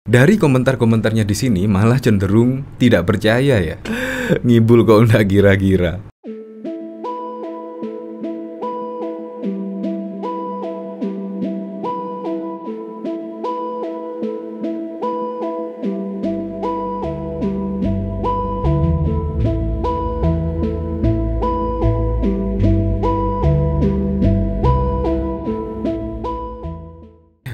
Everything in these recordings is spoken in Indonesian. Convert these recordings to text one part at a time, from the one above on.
Dari komentar-komentarnya di sini malah cenderung tidak percaya ya. Ngibul kok nggak gira-gira.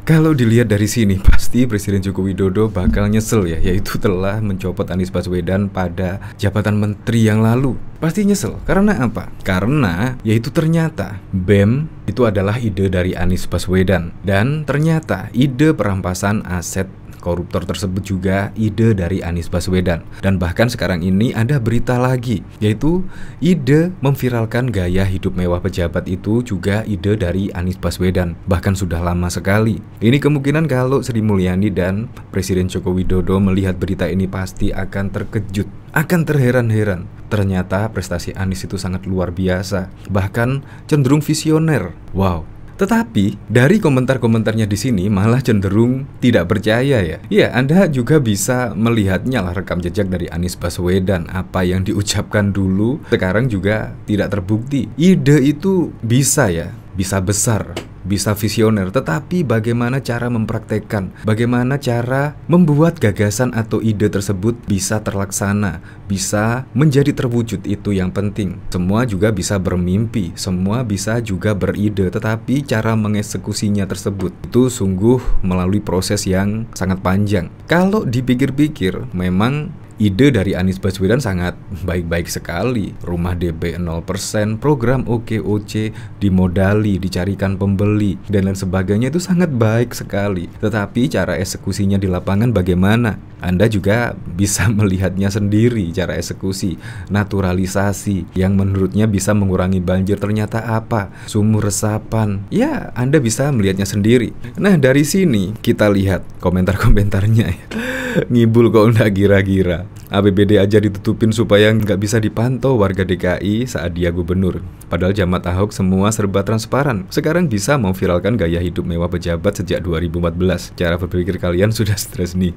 Kalau dilihat dari sini, pasti Presiden Joko Widodo bakal nyesel ya, yaitu telah mencopot Anies Baswedan pada jabatan menteri yang lalu. Pasti nyesel, karena apa? Karena yaitu ternyata BEM itu adalah ide dari Anies Baswedan. Dan ternyata ide perampasan aset koruptor tersebut juga ide dari Anies Baswedan. Dan bahkan sekarang ini ada berita lagi, yaitu ide memviralkan gaya hidup mewah pejabat itu juga ide dari Anies Baswedan. Bahkan sudah lama sekali. Ini kemungkinan kalau Sri Mulyani dan Presiden Joko Widodo melihat berita ini pasti akan terkejut, akan terheran-heran. Ternyata prestasi Anies itu sangat luar biasa, bahkan cenderung visioner. Wow. Tetapi dari komentar-komentarnya di sini malah cenderung tidak percaya ya. Ya, Anda juga bisa melihatnya lah rekam jejak dari Anies Baswedan. Apa yang diucapkan dulu sekarang juga tidak terbukti. Ide itu bisa ya, bisa besar, bisa visioner, tetapi bagaimana cara mempraktekkan, bagaimana cara membuat gagasan atau ide tersebut bisa terlaksana, bisa menjadi terwujud, itu yang penting. Semua juga bisa bermimpi, semua bisa juga beride, tetapi cara mengeksekusinya tersebut itu sungguh melalui proses yang sangat panjang. Kalau dipikir-pikir, memang ide dari Anies Baswedan sangat baik-baik sekali. Rumah DP 0%, program OKOC dimodali, dicarikan pembeli, dan lain sebagainya itu sangat baik sekali. Tetapi cara eksekusinya di lapangan bagaimana? Anda juga bisa melihatnya sendiri, cara eksekusi, naturalisasi, yang menurutnya bisa mengurangi banjir, ternyata apa? Sumur resapan. Ya, Anda bisa melihatnya sendiri. Nah, dari sini kita lihat komentar-komentarnya ya. Ngibul kok nggak gira-gira. APBD aja ditutupin supaya nggak bisa dipantau warga DKI saat dia gubernur. Padahal zaman Ahok semua serba transparan. Sekarang bisa memviralkan gaya hidup mewah pejabat sejak 2014. Cara berpikir kalian sudah stres nih.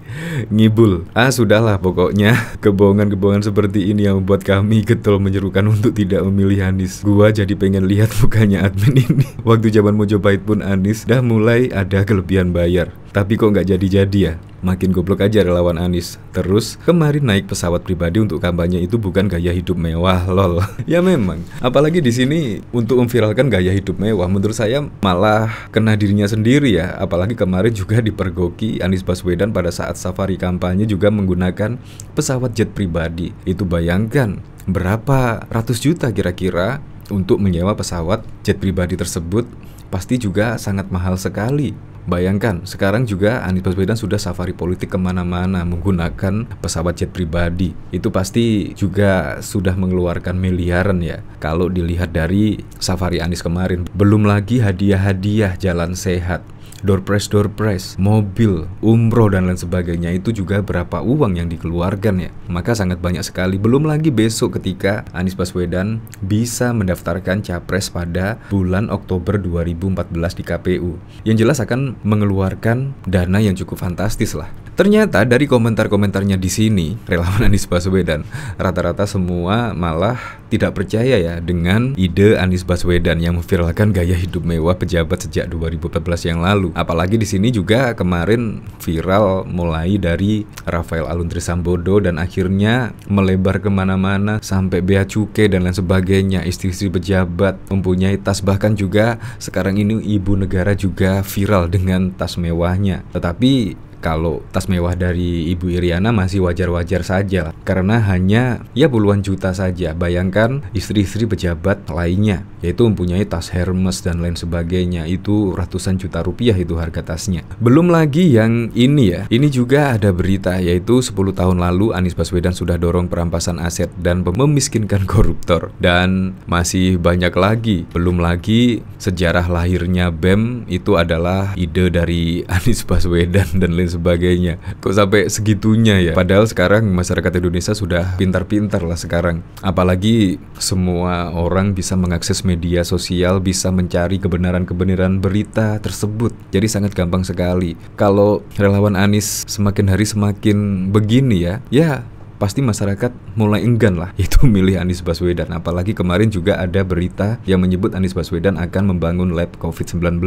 Ngibul. Sudahlah pokoknya. Kebohongan-kebohongan seperti ini yang membuat kami getol menyerukan untuk tidak memilih Anies. Gua jadi pengen lihat mukanya admin ini. Waktu zaman Mojopahit pun Anies dah mulai ada kelebihan bayar. Tapi kok nggak jadi-jadi ya? Makin goblok aja relawan Anies. Terus kemarin naik pesawat pribadi untuk kampanye itu bukan gaya hidup mewah, lol. Ya memang. Apalagi di sini untuk memviralkan gaya hidup mewah, menurut saya malah kena dirinya sendiri ya. Apalagi kemarin juga dipergoki Anies Baswedan pada saat safari kampanye juga menggunakan pesawat jet pribadi. Itu bayangkan berapa ratus juta kira-kira untuk menyewa pesawat jet pribadi tersebut. Pasti juga sangat mahal sekali. Bayangkan, sekarang juga Anies Baswedan sudah safari politik kemana-mana menggunakan pesawat jet pribadi. Itu pasti juga sudah mengeluarkan miliaran ya. Kalau dilihat dari safari Anies kemarin. Belum lagi hadiah-hadiah jalan sehat, door prize, mobil, umroh, dan lain sebagainya. Itu juga berapa uang yang dikeluarkan ya. Maka sangat banyak sekali. Belum lagi besok ketika Anies Baswedan bisa mendaftarkan capres pada bulan Oktober 2014 di KPU. Yang jelas akan mengeluarkan dana yang cukup fantastis lah. Ternyata dari komentar-komentarnya di sini, relawan Anies Baswedan rata-rata semua malah tidak percaya ya dengan ide Anies Baswedan yang memviralkan gaya hidup mewah pejabat sejak 2014 yang lalu. Apalagi di sini juga kemarin viral mulai dari Rafael Alun Trisambodo dan akhirnya melebar kemana-mana sampai bea cukai dan lain sebagainya. Istri-istri pejabat mempunyai tas, bahkan juga sekarang ini ibu negara juga viral dengan tas mewahnya. Tetapi kalau tas mewah dari Ibu Iriana masih wajar-wajar saja, karena hanya ya puluhan juta saja. Bayangkan istri-istri pejabat lainnya, yaitu mempunyai tas Hermes dan lain sebagainya, itu ratusan juta rupiah itu harga tasnya. Belum lagi yang ini ya, ini juga ada berita, yaitu 10 tahun lalu Anies Baswedan sudah dorong perampasan aset dan memiskinkan koruptor. Dan masih banyak lagi, belum lagi sejarah lahirnya BEM itu adalah ide dari Anies Baswedan dan lain lain sebagainya. Kok sampai segitunya ya? Padahal sekarang masyarakat Indonesia sudah pintar-pintar lah sekarang. Apalagi semua orang bisa mengakses media sosial, bisa mencari kebenaran-kebenaran berita tersebut. Jadi sangat gampang sekali. Kalau relawan Anies semakin hari semakin begini ya pasti masyarakat mulai enggan lah itu milih Anies Baswedan. Apalagi kemarin juga ada berita yang menyebut Anies Baswedan akan membangun lab COVID-19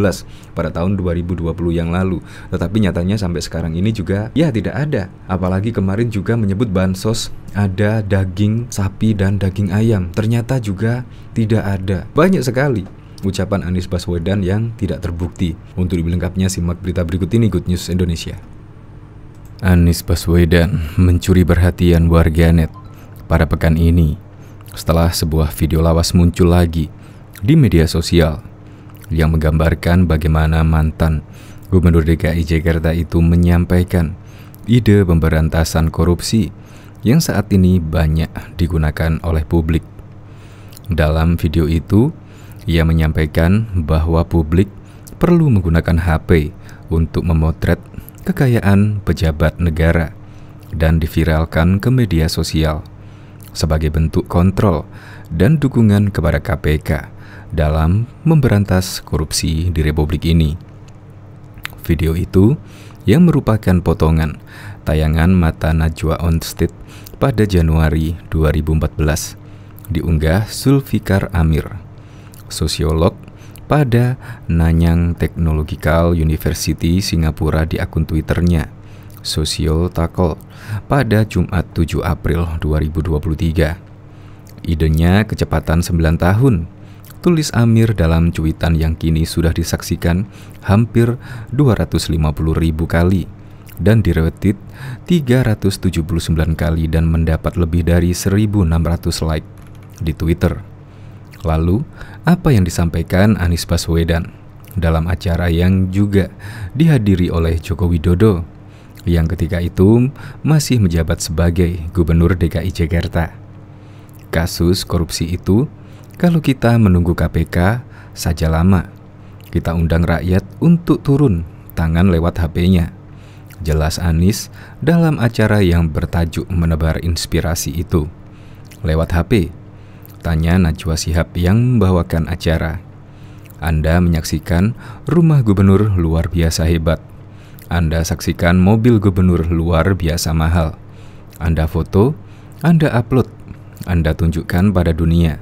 pada tahun 2020 yang lalu. Tetapi nyatanya sampai sekarang ini juga ya tidak ada. Apalagi kemarin juga menyebut bansos ada daging sapi dan daging ayam. Ternyata juga tidak ada. Banyak sekali ucapan Anies Baswedan yang tidak terbukti. Untuk lebih lengkapnya simak berita berikut ini, Good News Indonesia. Anies Baswedan mencuri perhatian warganet pada pekan ini setelah sebuah video lawas muncul lagi di media sosial yang menggambarkan bagaimana mantan Gubernur DKI Jakarta itu menyampaikan ide pemberantasan korupsi yang saat ini banyak digunakan oleh publik. Dalam video itu, ia menyampaikan bahwa publik perlu menggunakan HP untuk memotret kekayaan pejabat negara dan diviralkan ke media sosial sebagai bentuk kontrol dan dukungan kepada KPK dalam memberantas korupsi di Republik ini. Video itu yang merupakan potongan tayangan Mata Najwa Onstate pada Januari 2014 diunggah Zulfikar Amir, sosiolog pada Nanyang Technological University Singapura di akun Twitternya Sosiotakol pada Jumat 7 April 2023. Idenya kecepatan 9 tahun, tulis Amir dalam cuitan yang kini sudah disaksikan hampir 250.000 kali dan diretweet 379 kali dan mendapat lebih dari 1.600 like di Twitter. Lalu, apa yang disampaikan Anies Baswedan dalam acara yang juga dihadiri oleh Joko Widodo yang ketika itu masih menjabat sebagai Gubernur DKI Jakarta? Kasus korupsi itu, kalau kita menunggu KPK saja lama. Kita undang rakyat untuk turun tangan lewat HP-nya. Jelas Anies dalam acara yang bertajuk menebar inspirasi itu. Lewat HP? Tanya Najwa Shihab yang membawakan acara. Anda menyaksikan rumah gubernur luar biasa hebat. Anda saksikan mobil gubernur luar biasa mahal. Anda foto, Anda upload, Anda tunjukkan pada dunia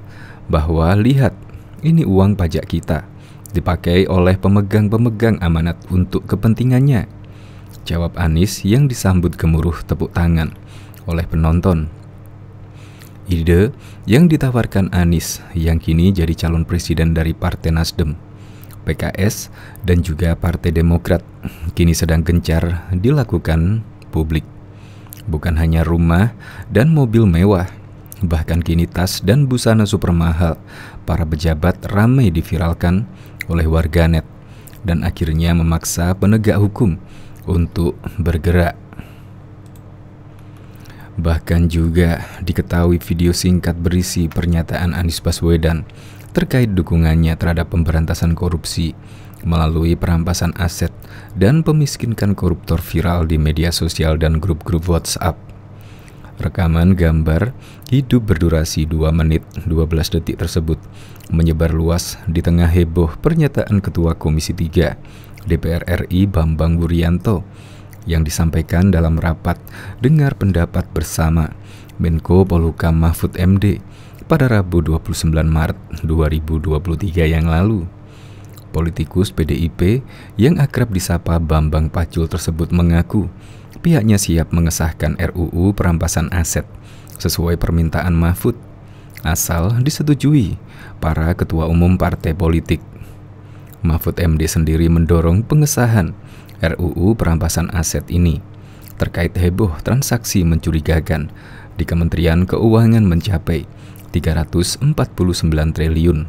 bahwa lihat, ini uang pajak kita, dipakai oleh pemegang-pemegang amanat untuk kepentingannya. Jawab Anies yang disambut gemuruh tepuk tangan oleh penonton. Ide yang ditawarkan Anies yang kini jadi calon presiden dari Partai Nasdem, PKS, dan juga Partai Demokrat kini sedang gencar dilakukan publik. Bukan hanya rumah dan mobil mewah, bahkan kini tas dan busana super mahal para pejabat ramai diviralkan oleh warganet dan akhirnya memaksa penegak hukum untuk bergerak. Bahkan juga diketahui video singkat berisi pernyataan Anies Baswedan terkait dukungannya terhadap pemberantasan korupsi melalui perampasan aset dan pemiskinkan koruptor viral di media sosial dan grup-grup WhatsApp. Rekaman gambar hidup berdurasi 2 menit 12 detik tersebut menyebar luas di tengah heboh pernyataan Ketua Komisi 3 DPR RI Bambang Wuryanto yang disampaikan dalam rapat dengar pendapat bersama Menko Polhukam Mahfud MD pada Rabu 29 Maret 2023 yang lalu. Politikus PDIP yang akrab disapa Bambang Pacul tersebut mengaku pihaknya siap mengesahkan RUU perampasan aset sesuai permintaan Mahfud, asal disetujui para ketua umum partai politik. Mahfud MD sendiri mendorong pengesahan RUU perampasan aset ini terkait heboh transaksi mencurigakan di Kementerian Keuangan mencapai 349 triliun.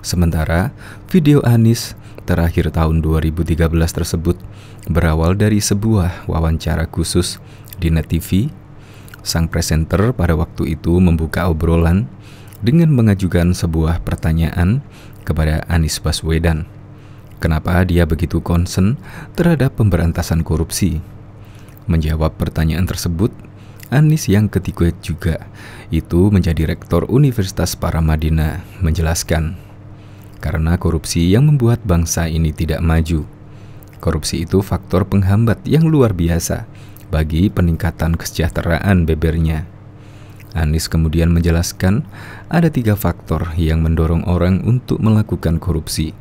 Sementara video Anies terakhir tahun 2013 tersebut berawal dari sebuah wawancara khusus di Net TV. Sang presenter pada waktu itu membuka obrolan dengan mengajukan sebuah pertanyaan kepada Anies Baswedan. Kenapa dia begitu concern terhadap pemberantasan korupsi? Menjawab pertanyaan tersebut, Anies yang ketiga juga itu menjadi rektor Universitas Paramadina menjelaskan, karena korupsi yang membuat bangsa ini tidak maju. Korupsi itu faktor penghambat yang luar biasa bagi peningkatan kesejahteraan bebernya. Anies kemudian menjelaskan ada 3 faktor yang mendorong orang untuk melakukan korupsi.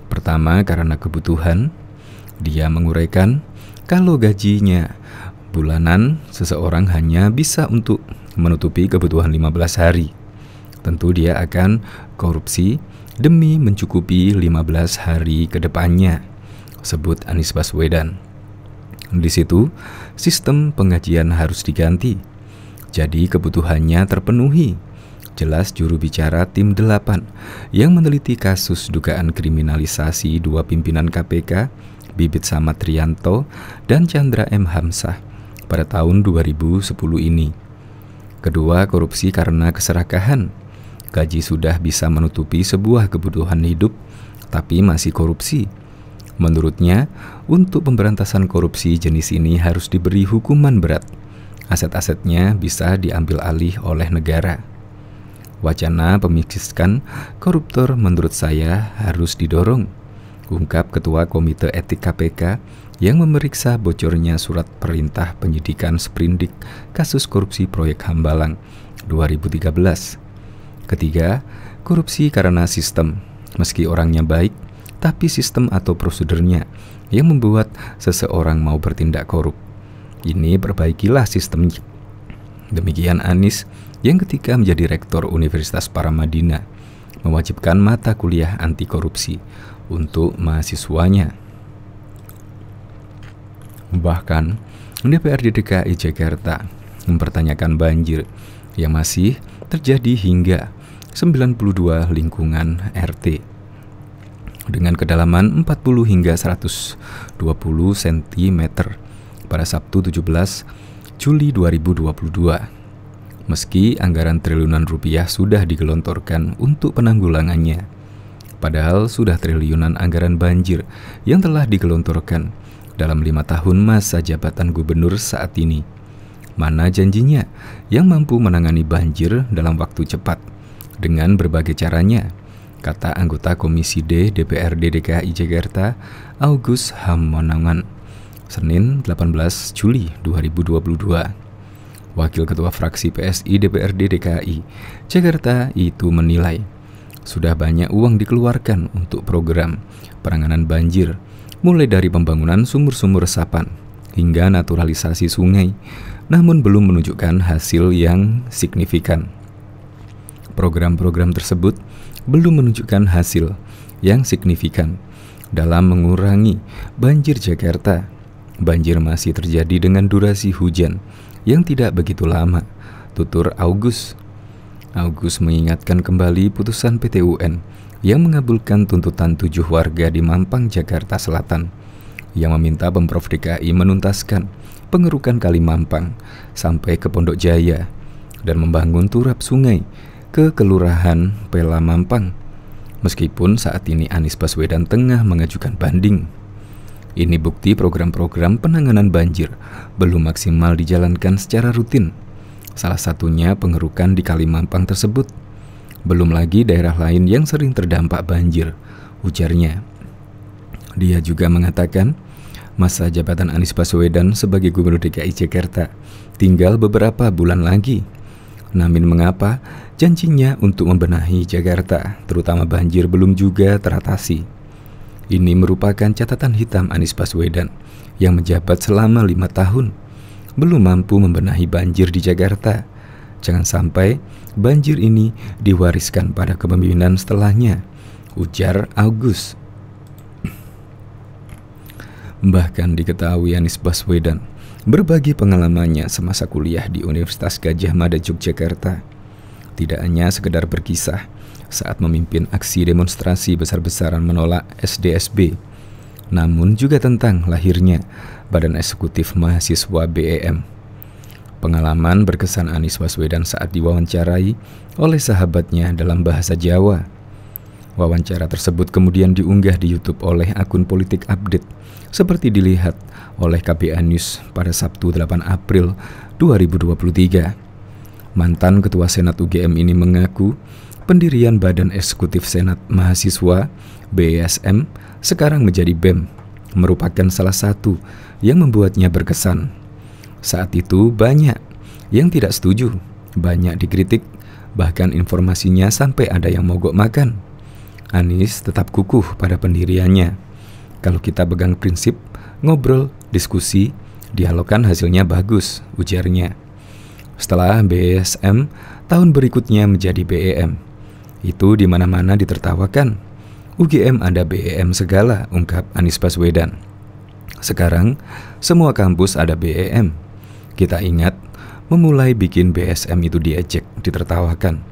Pertama, karena kebutuhan. Dia menguraikan kalau gajinya bulanan, seseorang hanya bisa untuk menutupi kebutuhan 15 hari. Tentu dia akan korupsi demi mencukupi 15 hari ke depannya, sebut Anies Baswedan. Di situ, sistem pengajian harus diganti. Jadi kebutuhannya terpenuhi. Jelas juru bicara tim 8 yang meneliti kasus dugaan kriminalisasi 2 pimpinan KPK, Bibit Samad Trianto dan Chandra M. Hamzah pada tahun 2010 ini. Kedua, korupsi karena keserakahan. Gaji sudah bisa menutupi sebuah kebutuhan hidup, tapi masih korupsi. Menurutnya, untuk pemberantasan korupsi jenis ini harus diberi hukuman berat. Aset-asetnya bisa diambil alih oleh negara. Wacana pemikiskan koruptor menurut saya harus didorong, ungkap Ketua Komite Etik KPK yang memeriksa bocornya surat perintah penyidikan sprindik kasus korupsi proyek Hambalang 2013. Ketiga, korupsi karena sistem. Meski orangnya baik, tapi sistem atau prosedurnya yang membuat seseorang mau bertindak korup. Ini perbaikilah sistemnya. Demikian Anies yang ketika menjadi rektor Universitas Paramadina mewajibkan mata kuliah anti korupsi untuk mahasiswanya. Bahkan DPRD DKI Jakarta mempertanyakan banjir yang masih terjadi hingga 92 lingkungan RT dengan kedalaman 40 hingga 120 cm pada Sabtu 17 Juli 2022. Meski anggaran triliunan rupiah sudah digelontorkan untuk penanggulangannya, padahal sudah triliunan anggaran banjir yang telah digelontorkan dalam 5 tahun masa jabatan gubernur saat ini. Mana janjinya yang mampu menangani banjir dalam waktu cepat dengan berbagai caranya, kata anggota Komisi D DPRD DKI Jakarta Agus Hamonangan, Senin 18 Juli 2022. Wakil Ketua Fraksi PSI DPRD DKI Jakarta itu menilai sudah banyak uang dikeluarkan untuk program penanganan banjir, mulai dari pembangunan sumur-sumur resapan hingga naturalisasi sungai, namun belum menunjukkan hasil yang signifikan. Program-program tersebut belum menunjukkan hasil yang signifikan dalam mengurangi banjir Jakarta. Banjir masih terjadi dengan durasi hujan yang tidak begitu lama, tutur Agus. Agus mengingatkan kembali putusan PT UN yang mengabulkan tuntutan 7 warga di Mampang, Jakarta Selatan yang meminta Pemprov DKI menuntaskan pengerukan Kali Mampang sampai ke Pondok Jaya dan membangun turap sungai ke Kelurahan Pela Mampang. Meskipun saat ini Anies Baswedan tengah mengajukan banding. Ini bukti program-program penanganan banjir belum maksimal dijalankan secara rutin. Salah satunya pengerukan di Kali Mampang tersebut. Belum lagi daerah lain yang sering terdampak banjir, ujarnya. Dia juga mengatakan masa jabatan Anies Baswedan sebagai Gubernur DKI Jakarta tinggal beberapa bulan lagi. Namun mengapa janjinya untuk membenahi Jakarta, terutama banjir, belum juga teratasi? Ini merupakan catatan hitam Anies Baswedan yang menjabat selama 5 tahun, belum mampu membenahi banjir di Jakarta. Jangan sampai banjir ini diwariskan pada kepemimpinan setelahnya, ujar Agus. Bahkan diketahui Anies Baswedan berbagi pengalamannya semasa kuliah di Universitas Gadjah Mada Yogyakarta. Tidak hanya sekedar berkisah saat memimpin aksi demonstrasi besar-besaran menolak SDSB, namun juga tentang lahirnya Badan Eksekutif Mahasiswa BEM. Pengalaman berkesan Anies Baswedan saat diwawancarai oleh sahabatnya dalam bahasa Jawa. Wawancara tersebut kemudian diunggah di YouTube oleh akun Politik Update, seperti dilihat oleh KBA News pada Sabtu 8 April 2023. Mantan Ketua Senat UGM ini mengaku pendirian Badan Eksekutif Senat Mahasiswa (BESM) sekarang menjadi BEM merupakan salah satu yang membuatnya berkesan. Saat itu banyak yang tidak setuju, banyak dikritik, bahkan informasinya sampai ada yang mogok makan. Anies tetap kukuh pada pendiriannya. Kalau kita pegang prinsip, ngobrol, diskusi, dialogkan hasilnya bagus, ujarnya. Setelah BESM, tahun berikutnya menjadi BEM. Itu di mana-mana ditertawakan. UGM ada BEM segala, ungkap Anies Baswedan. Sekarang, semua kampus ada BEM. Kita ingat, memulai bikin BSM itu diejek, ditertawakan.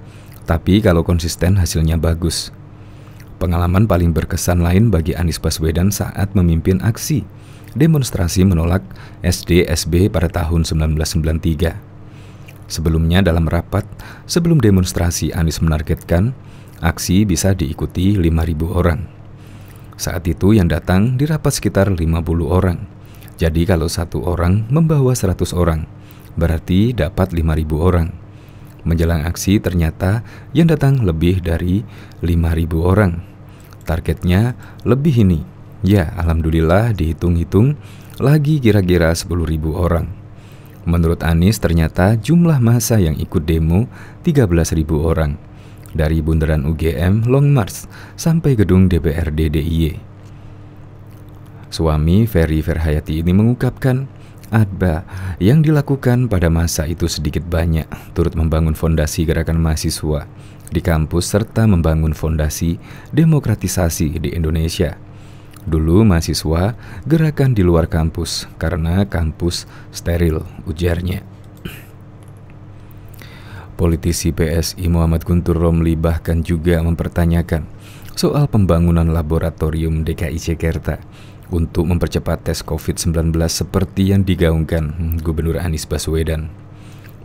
Tapi kalau konsisten hasilnya bagus. Pengalaman paling berkesan lain bagi Anies Baswedan saat memimpin aksi demonstrasi menolak SD-SB pada tahun 1993. Sebelumnya dalam rapat, sebelum demonstrasi Anies menargetkan aksi bisa diikuti 5.000 orang. Saat itu yang datang di rapat sekitar 50 orang. Jadi kalau satu orang membawa 100 orang, berarti dapat 5.000 orang. Menjelang aksi ternyata yang datang lebih dari 5.000 orang. Targetnya lebih ini. Ya, alhamdulillah dihitung-hitung lagi kira-kira 10.000 orang. Menurut Anies ternyata jumlah massa yang ikut demo 13.000 orang. Dari bundaran UGM Long March sampai gedung DPRD DIY. Suami Ferry Verhayati ini mengungkapkan adba yang dilakukan pada masa itu sedikit banyak turut membangun fondasi gerakan mahasiswa di kampus serta membangun fondasi demokratisasi di Indonesia. Dulu mahasiswa gerakan di luar kampus karena kampus steril, ujarnya. Politisi PSI Muhammad Guntur Romli bahkan juga mempertanyakan soal pembangunan laboratorium DKI Jakarta untuk mempercepat tes COVID-19 seperti yang digaungkan Gubernur Anies Baswedan.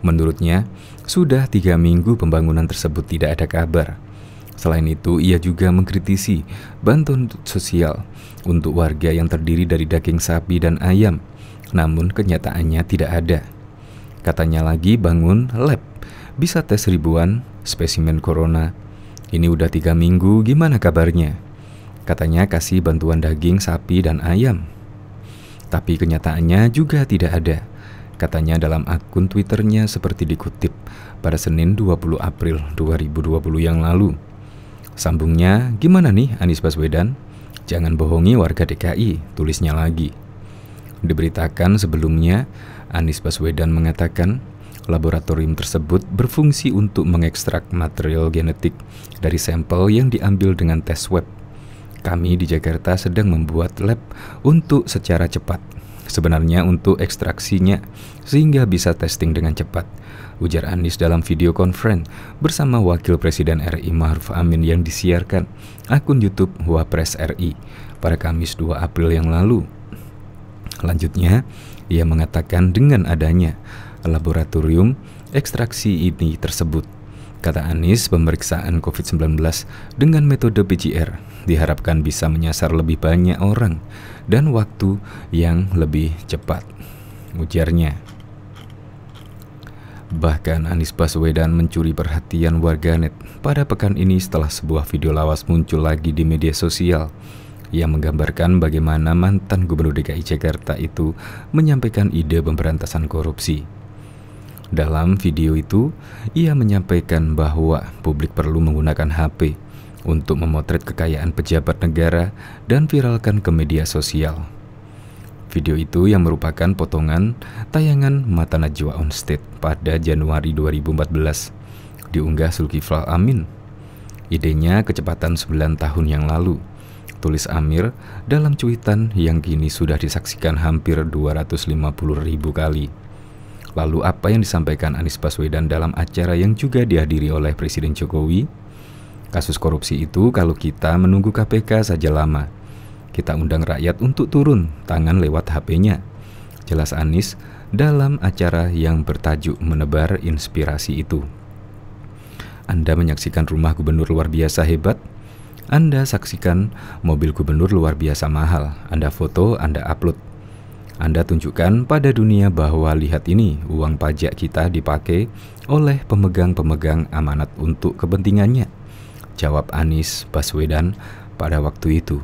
Menurutnya, sudah 3 minggu pembangunan tersebut tidak ada kabar. Selain itu, ia juga mengkritisi bantuan sosial untuk warga yang terdiri dari daging sapi dan ayam, namun kenyataannya tidak ada. Katanya lagi bangun lab, bisa tes ribuan spesimen corona. Ini udah 3 minggu, gimana kabarnya? Katanya kasih bantuan daging sapi dan ayam. Tapi kenyataannya juga tidak ada. Katanya dalam akun Twitternya seperti dikutip pada Senin 20 April 2020 yang lalu. Sambungnya, gimana nih Anies Baswedan? Jangan bohongi warga DKI, tulisnya lagi. Diberitakan sebelumnya, Anies Baswedan mengatakan laboratorium tersebut berfungsi untuk mengekstrak material genetik dari sampel yang diambil dengan tes swab. Kami di Jakarta sedang membuat lab untuk secara cepat. Sebenarnya untuk ekstraksinya, sehingga bisa testing dengan cepat, ujar Anies dalam video conference bersama Wakil Presiden RI Ma'ruf Amin yang disiarkan akun YouTube Wapres RI pada Kamis 2 April yang lalu. Lanjutnya, ia mengatakan dengan adanya laboratorium ekstraksi ini tersebut, kata Anies, pemeriksaan COVID-19 dengan metode PCR diharapkan bisa menyasar lebih banyak orang dan waktu yang lebih cepat, ujarnya. Bahkan Anies Baswedan mencuri perhatian warganet pada pekan ini setelah sebuah video lawas muncul lagi di media sosial yang menggambarkan bagaimana mantan Gubernur DKI Jakarta itu menyampaikan ide pemberantasan korupsi. Dalam video itu, ia menyampaikan bahwa publik perlu menggunakan HP untuk memotret kekayaan pejabat negara dan viralkan ke media sosial. Video itu yang merupakan potongan tayangan Mata Najwa on Stage pada Januari 2014 diunggah Zulkifli Amin. Idenya kecepatan 9 tahun yang lalu, tulis Amir dalam cuitan yang kini sudah disaksikan hampir 250.000 kali. Lalu apa yang disampaikan Anies Baswedan dalam acara yang juga dihadiri oleh Presiden Jokowi? Kasus korupsi itu kalau kita menunggu KPK saja lama. Kita undang rakyat untuk turun tangan lewat HP-nya. Jelas Anies dalam acara yang bertajuk menebar inspirasi itu. Anda menyaksikan Rumah Gubernur Luar Biasa Hebat? Anda saksikan mobil gubernur luar biasa mahal. Anda foto, Anda upload. Anda tunjukkan pada dunia bahwa lihat ini, uang pajak kita dipakai oleh pemegang-pemegang amanat untuk kepentingannya. Jawab Anies Baswedan pada waktu itu.